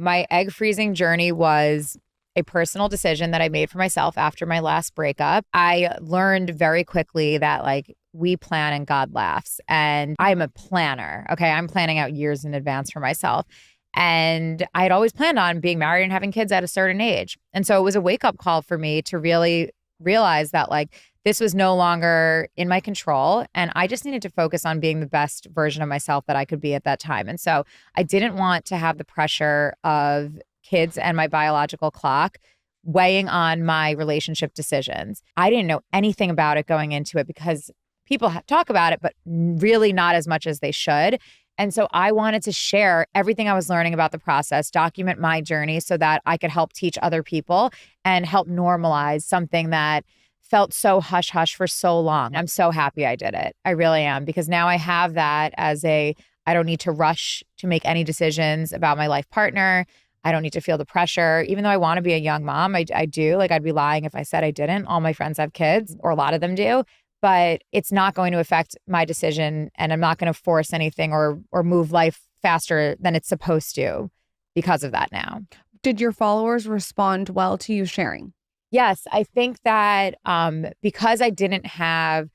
my egg freezing journey was a personal decision that I made for myself after my last breakup. I learned very quickly that like we plan and God laughs. And I'm a planner. Okay. I'm planning out years in advance for myself. And I had always planned on being married and having kids at a certain age. And so it was a wake up call for me to really realize that like this was no longer in my control. And I just needed to focus on being the best version of myself that I could be at that time. And so I didn't want to have the pressure of kids and my biological clock weighing on my relationship decisions. I didn't know anything about it going into it because people talk about it, but really not as much as they should. And so I wanted to share everything I was learning about the process, document my journey so that I could help teach other people and help normalize something that felt so hush hush for so long. I'm so happy I did it. I really am, because now I have that as I don't need to rush to make any decisions about my life partner. I don't need to feel the pressure. Even though I want to be a young mom, I do. Like I'd be lying if I said I didn't. All my friends have kids, or a lot of them do. But it's not going to affect my decision, and I'm not going to force anything or move life faster than it's supposed to because of that now. Did your followers respond well to you sharing? Yes, I think that because I didn't have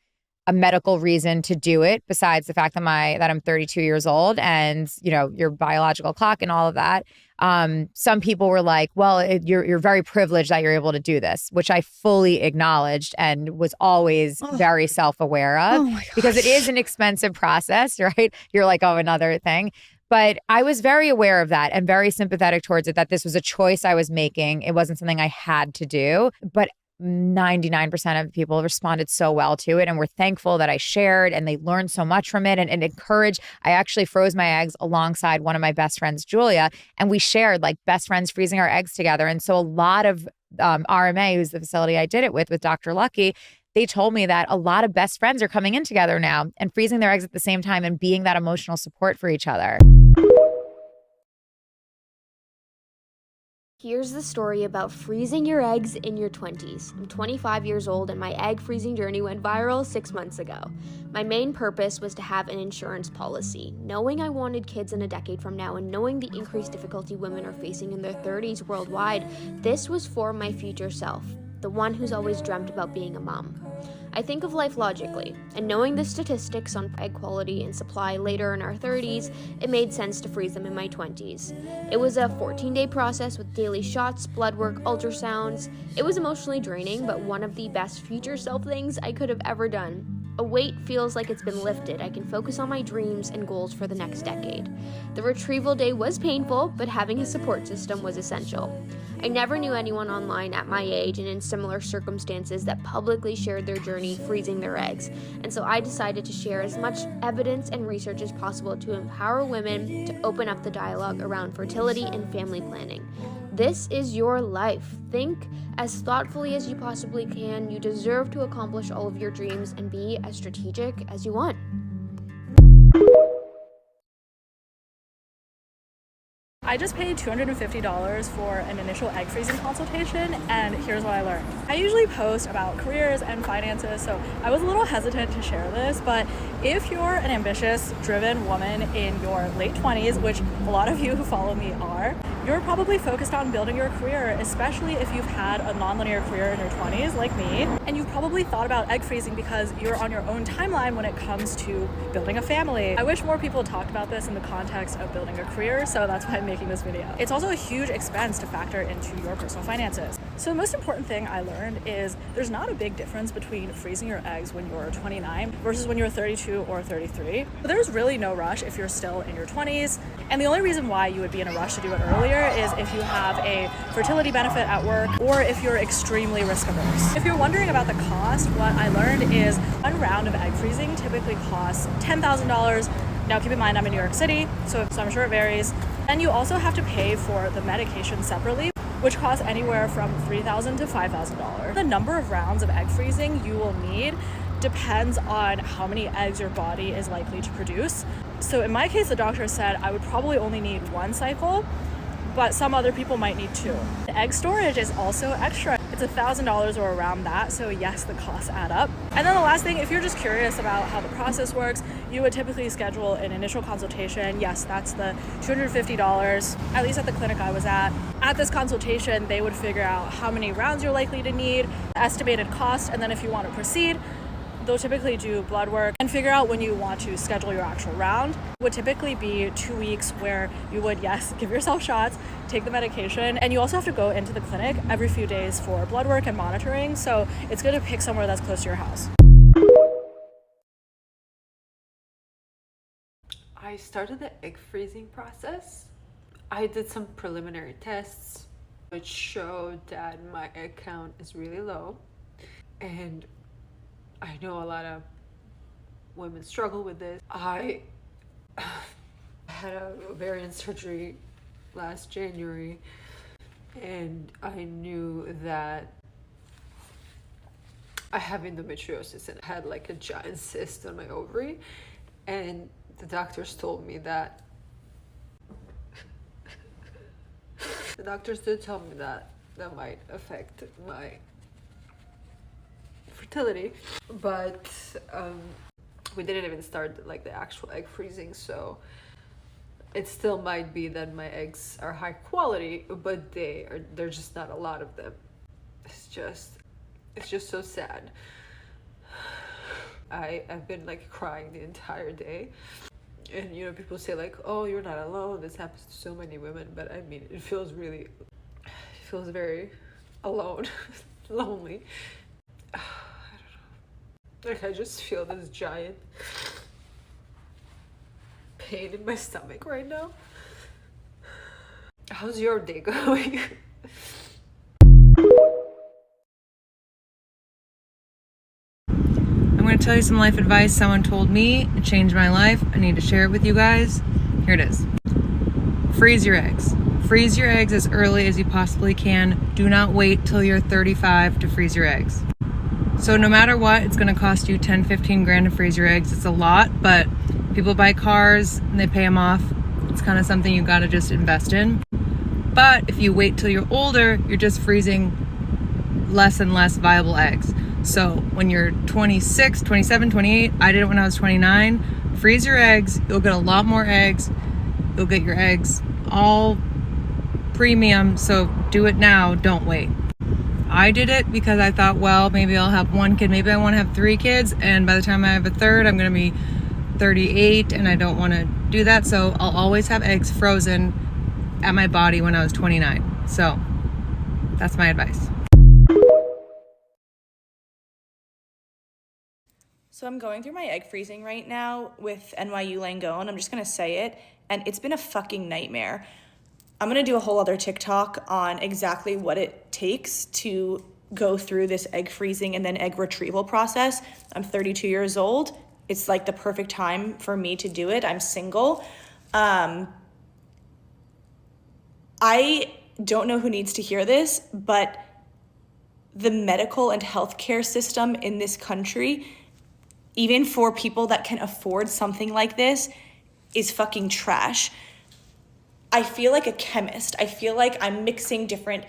a medical reason to do it, besides the fact that I'm 32 years old and, you know, your biological clock and all of that. Some people were like, well, you're very privileged that you're able to do this, which I fully acknowledged and was always very self-aware of, because it is an expensive process, right? You're like, oh, another thing. But I was very aware of that and very sympathetic towards it, that this was a choice I was making. It wasn't something I had to do. But 99% of people responded so well to it and were thankful that I shared, and they learned so much from it and encouraged. I actually froze my eggs alongside one of my best friends, Julia, and we shared like best friends freezing our eggs together. And so a lot of RMA, who's the facility I did it with Dr. Lucky, they told me that a lot of best friends are coming in together now and freezing their eggs at the same time and being that emotional support for each other. Here's the story about freezing your eggs in your 20s. I'm 25 years old and my egg freezing journey went viral 6 months ago. My main purpose was to have an insurance policy. Knowing I wanted kids in a decade from now and knowing the increased difficulty women are facing in their 30s worldwide, this was for my future self, the one who's always dreamt about being a mom. I think of life logically, and knowing the statistics on egg quality and supply later in our 30s, it made sense to freeze them in my 20s. It was a 14-day process with daily shots, blood work, ultrasounds. It was emotionally draining, but one of the best future self things I could have ever done. A weight feels like it's been lifted. I can focus on my dreams and goals for the next decade. The retrieval day was painful, but having a support system was essential. I never knew anyone online at my age and in similar circumstances that publicly shared their journey freezing their eggs, and so I decided to share as much evidence and research as possible to empower women to open up the dialogue around fertility and family planning. This is your life. Think as thoughtfully as you possibly can. You deserve to accomplish all of your dreams and be as strategic as you want. I just paid $250 for an initial egg freezing consultation, and here's what I learned. I usually post about careers and finances, so I was a little hesitant to share this, but if you're an ambitious, driven woman in your late 20s, which a lot of you who follow me are, you're probably focused on building your career, especially if you've had a nonlinear career in your 20s like me, and you've probably thought about egg freezing because you're on your own timeline when it comes to building a family. I wish more people talked about this in the context of building a career, so that's why I'm making this video. It's also a huge expense to factor into your personal finances. So the most important thing I learned is there's not a big difference between freezing your eggs when you're 29 versus when you're 32 or 33. But there's really no rush if you're still in your 20s. And the only reason why you would be in a rush to do it earlier is if you have a fertility benefit at work or if you're extremely risk averse. If you're wondering about the cost, what I learned is one round of egg freezing typically costs $10,000. Now keep in mind I'm in New York City, so I'm sure it varies. And you also have to pay for the medication separately, which costs anywhere from $3,000 to $5,000. The number of rounds of egg freezing you will need depends on how many eggs your body is likely to produce. So in my case, the doctor said I would probably only need one cycle, but some other people might need two. The egg storage is also extra. It's It's $1,000 or around that. So yes, the costs add up. And then the last thing, if you're just curious about how the process works, you would typically schedule an initial consultation. Yes, that's the $250, at least at the clinic I was at. At this consultation, they would figure out how many rounds you're likely to need, estimated cost, and then if you want to proceed, they'll typically do blood work and figure out when you want to schedule your actual round. It would typically be 2 weeks where you would, yes, give yourself shots, take the medication, and you also have to go into the clinic every few days for blood work and monitoring. So it's good to pick somewhere that's close to your house. I started the egg freezing process. I did some preliminary tests which showed that my egg count is really low, and I know a lot of women struggle with this. I had a ovarian surgery last January, and I knew that I have endometriosis and I had like a giant cyst on my ovary, and the doctors told me that that might affect my fertility, but we didn't even start like the actual egg freezing, so it still might be that my eggs are high quality, but there's just not a lot of them. It's just so sad. I've been like crying the entire day, and you know, people say like, oh, you're not alone, this happens to so many women, but I mean, it feels very alone. Lonely. Like, I just feel this giant pain in my stomach right now. How's your day going? I'm going to tell you some life advice someone told me. It changed my life. I need to share it with you guys. Here it is. Freeze your eggs. Freeze your eggs as early as you possibly can. Do not wait till you're 35 to freeze your eggs. So no matter what, it's going to cost you 10, 15 grand to freeze your eggs. It's a lot, but people buy cars and they pay them off. It's kind of something you got to just invest in. But if you wait till you're older, you're just freezing less and less viable eggs. So when you're 26, 27, 28, I did it when I was 29, freeze your eggs. You'll get a lot more eggs. You'll get your eggs all premium. So do it now. Don't wait. I did it because I thought, well, maybe I'll have one kid. Maybe I want to have 3 kids. And by the time I have a third, I'm going to be 38 and I don't want to do that. So I'll always have eggs frozen at my body when I was 29. So that's my advice. So I'm going through my egg freezing right now with NYU Langone. I'm just going to say it. And it's been a fucking nightmare. I'm going to do a whole other TikTok on exactly what it takes to go through this egg freezing and then egg retrieval process. I'm 32 years old. It's like the perfect time for me to do it. I'm single. I don't know who needs to hear this, but the medical and healthcare system in this country, even for people that can afford something like this, is fucking trash. I feel like a chemist. I feel like I'm mixing different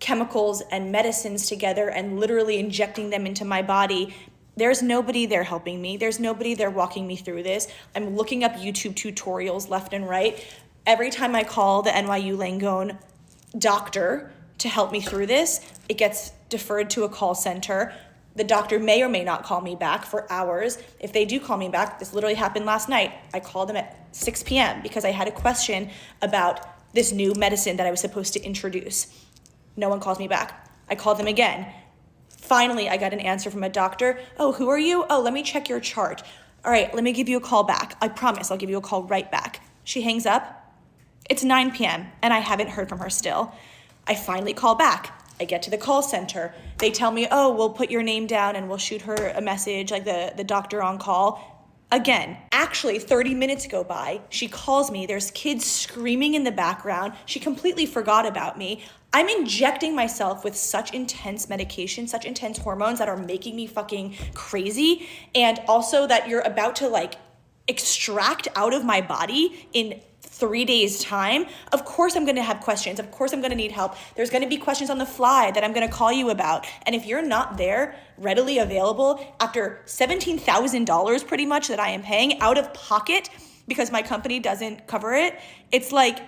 chemicals and medicines together and literally injecting them into my body. There's nobody there helping me. There's nobody there walking me through this. I'm looking up YouTube tutorials left and right. Every time I call the NYU Langone doctor to help me through this, it gets deferred to a call center. The doctor may or may not call me back for hours. If they do call me back, this literally happened last night. I called them at 6 p.m. because I had a question about this new medicine that I was supposed to introduce. No one calls me back. I called them again. Finally, I got an answer from a doctor. Oh, who are you? Oh, let me check your chart. All right, let me give you a call back. I promise I'll give you a call right back. She hangs up. It's 9 p.m. and I haven't heard from her still. I finally call back. I get to the call center. They tell me, oh, we'll put your name down and we'll shoot her a message, like the doctor on call. Again, actually 30 minutes go by. She calls me. There's kids screaming in the background. She completely forgot about me. I'm injecting myself with such intense medication, such intense hormones that are making me fucking crazy. And also that you're about to like extract out of my body in 3 days time, of course I'm going to have questions. Of course I'm going to need help. There's going to be questions on the fly that I'm going to call you about. And if you're not there readily available after $17,000 pretty much that I am paying out of pocket because my company doesn't cover it, it's like,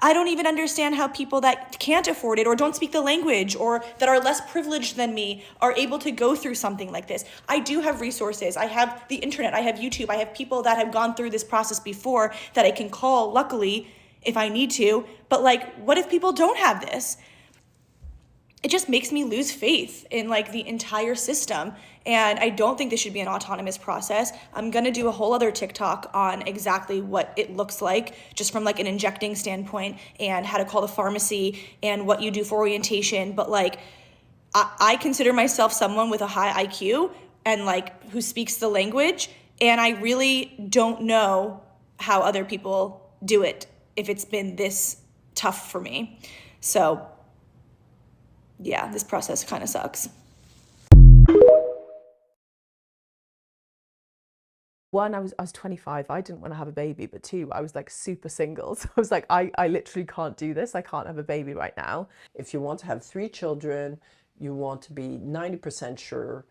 I don't even understand how people that can't afford it or don't speak the language or that are less privileged than me are able to go through something like this. I do have resources. I have the internet. I have YouTube. I have people that have gone through this process before that I can call, luckily, if I need to. But like, what if people don't have this? It just makes me lose faith in like the entire system. And I don't think this should be an autonomous process. I'm gonna do a whole other TikTok on exactly what it looks like, just from like an injecting standpoint and how to call the pharmacy and what you do for orientation. But like, I consider myself someone with a high IQ and like who speaks the language. And I really don't know how other people do it if it's been this tough for me. So yeah, this process kind of sucks. One, I was 25. I didn't want to have a baby, but two, I was like super single. So I was like, I literally can't do this. I can't have a baby right now. If you want to have 3 children, you want to be 90% sure.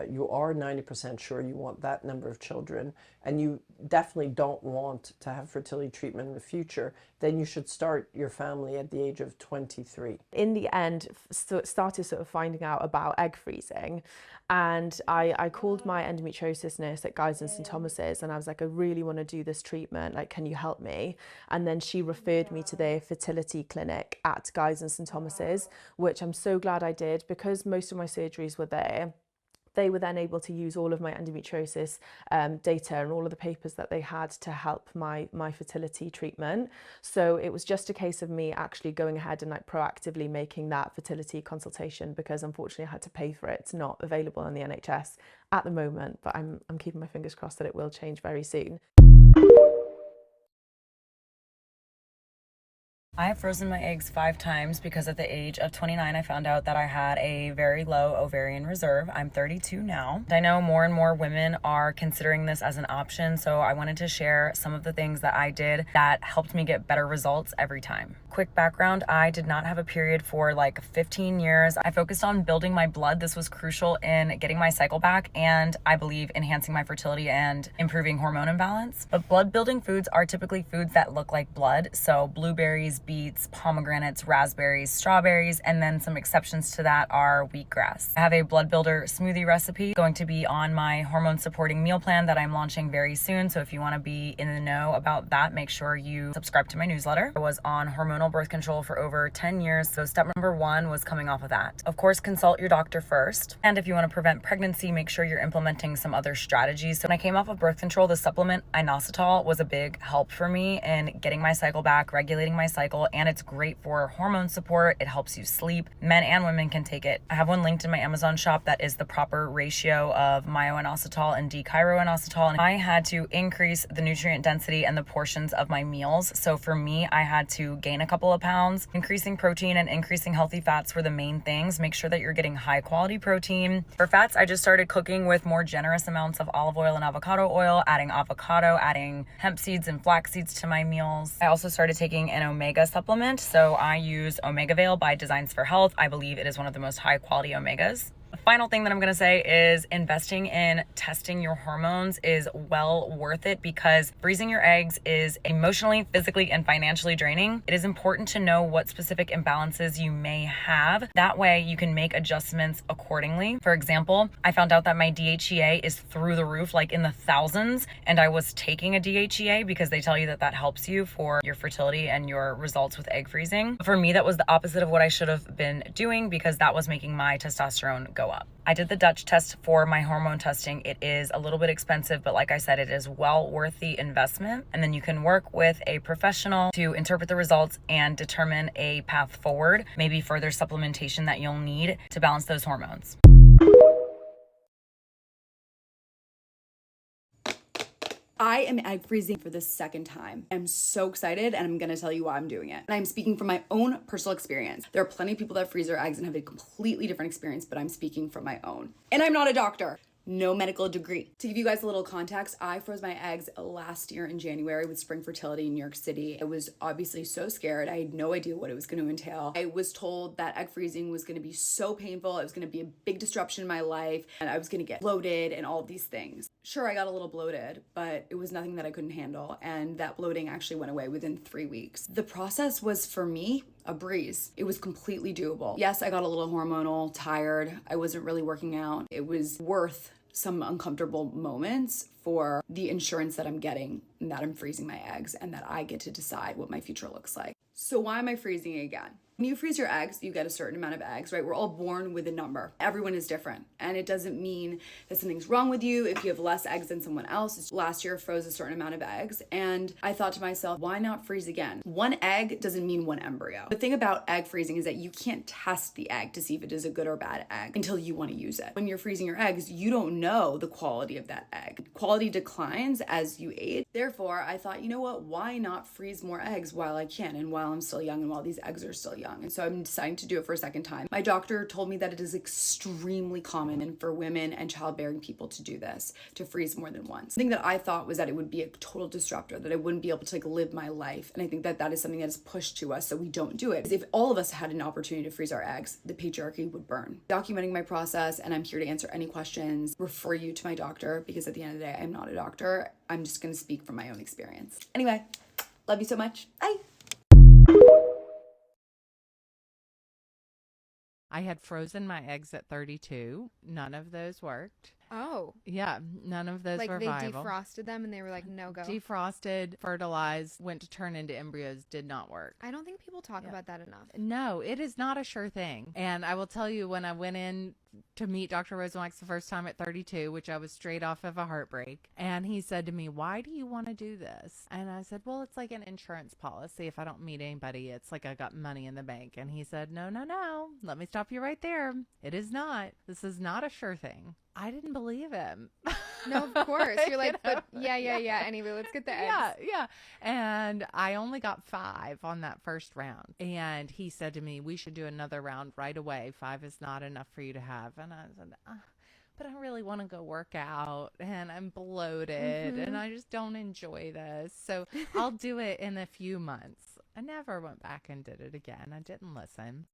You are 90% sure you want that number of children, and you definitely don't want to have fertility treatment in the future, then you should start your family at the age of 23. In the end, started sort of finding out about egg freezing, and I called my endometriosis nurse at Guy's and St Thomas's, and I was like, I really want to do this treatment, like, can you help me? And then she referred me to their fertility clinic at Guy's and St Thomas's, which I'm so glad I did, because most of my surgeries were there. They were then able to use all of my endometriosis data and all of the papers that they had to help my fertility treatment. So it was just a case of me actually going ahead and like proactively making that fertility consultation, because unfortunately I had to pay for it. It's not available on the NHS at the moment, but I'm keeping my fingers crossed that it will change very soon. I have frozen my eggs 5 times because at the age of 29, I found out that I had a very low ovarian reserve. I'm 32 now. I know more and more women are considering this as an option, so I wanted to share some of the things that I did that helped me get better results every time. Quick background, I did not have a period for like 15 years. I focused on building my blood. This was crucial in getting my cycle back and I believe enhancing my fertility and improving hormone imbalance. But blood building foods are typically foods that look like blood. So blueberries, beets, pomegranates, raspberries, strawberries, and then some exceptions to that are wheatgrass. I have a blood builder smoothie recipe going to be on my hormone supporting meal plan that I'm launching very soon. So if you want to be in the know about that, make sure you subscribe to my newsletter. I was on hormonal birth control for over 10 years. So step number 1 was coming off of that. Of course, consult your doctor first. And if you want to prevent pregnancy, make sure you're implementing some other strategies. So when I came off of birth control, the supplement inositol was a big help for me in getting my cycle back, regulating my cycle, and it's great for hormone support. It helps you sleep. Men and women can take it. I have one linked in my Amazon shop that is the proper ratio of myo-inositol and D-chiro-inositol. And I had to increase the nutrient density and the portions of my meals. So for me, I had to gain a couple of pounds. Increasing protein and increasing healthy fats were the main things. Make sure that you're getting high quality protein. For fats, I just started cooking with more generous amounts of olive oil and avocado oil, adding avocado, adding hemp seeds and flax seeds to my meals. I also started taking an omega supplement. So I use Omega Veil by Designs for Health. I believe it is one of the most high quality omegas. The final thing that I'm going to say is investing in testing your hormones is well worth it, because freezing your eggs is emotionally, physically, and financially draining. It is important to know what specific imbalances you may have. That way you can make adjustments accordingly. For example, I found out that my DHEA is through the roof, like in the thousands, and I was taking a DHEA because they tell you that that helps you for your fertility and your results with egg freezing. For me, that was the opposite of what I should have been doing, because that was making my testosterone go up. I did the Dutch test for my hormone testing. It is a little bit expensive, but like I said, it is well worth the investment. And then you can work with a professional to interpret the results and determine a path forward, maybe further supplementation that you'll need to balance those hormones. I am egg freezing for the second time. I'm so excited, and I'm gonna tell you why I'm doing it. And I'm speaking from my own personal experience. There are plenty of people that freeze their eggs and have a completely different experience, but I'm speaking from my own. And I'm not a doctor. no medical degree. To give you guys a little context, I froze my eggs last year in January with Spring Fertility in New York City. I was obviously so scared. I had no idea what it was going to entail. I was told that egg freezing was going to be so painful. It was going to be a big disruption in my life, and I was going to get bloated and all these things. Sure, I got a little bloated, but it was nothing that I couldn't handle, and that bloating actually went away within 3 weeks. The process was, for me, a breeze. It was completely doable. Yes, I got a little hormonal, tired. I wasn't really working out. It was worth some uncomfortable moments for the insurance that I'm getting, and that I'm freezing my eggs, and that I get to decide what my future looks like. So why am I freezing again? When you freeze your eggs, you get a certain amount of eggs, right? We're all born with a number. Everyone is different. And it doesn't mean that something's wrong with you if you have less eggs than someone else. Last year, I froze a certain amount of eggs. And I thought to myself, why not freeze again? One egg doesn't mean one embryo. The thing about egg freezing is that you can't test the egg to see if it is a good or bad egg until you want to use it. When you're freezing your eggs, you don't know the quality of that egg. Quality declines as you age. Therefore, I thought, you know what? Why not freeze more eggs while I can and while I'm still young and while these eggs are still young? And so I'm deciding to do it for a second time. My doctor told me that it is extremely common for women and childbearing people to do this, to freeze more than once. The thing that I thought was that it would be a total disruptor, that I wouldn't be able to live my life. And I think that that is something that is pushed to us so we don't do it. Because if all of us had an opportunity to freeze our eggs, the patriarchy would burn. Documenting my process, and I'm here to answer any questions, refer you to my doctor, because at the end of the day, I'm not a doctor. I'm just gonna speak from my own experience. Anyway, love you so much. Bye. I had frozen my eggs at 32. None of those worked. Oh. Yeah, none of those were viable. Like they defrosted them and they were like, no go. Defrosted, fertilized, went to turn into embryos, did not work. I don't think people talk about that enough. No, it is not a sure thing. And I will tell you, when I went in to meet Dr. Rosenwax the first time at 32, which I was straight off of a heartbreak, and he said to me, why do you want to do this? And I said, well, it's like an insurance policy. If I don't meet anybody, it's like I got money in the bank. And he said, no, let me stop you right there. It is not. This is not a sure thing. I didn't believe him. No, of course. You're like, but yeah. Anyway, let's get the eggs. Yeah. And I only got 5 on that first round. And he said to me, we should do another round right away. 5 is not enough for you to have. And I said, but I really want to go work out, and I'm bloated, and I just don't enjoy this. So I'll do it in a few months. I never went back and did it again. I didn't listen.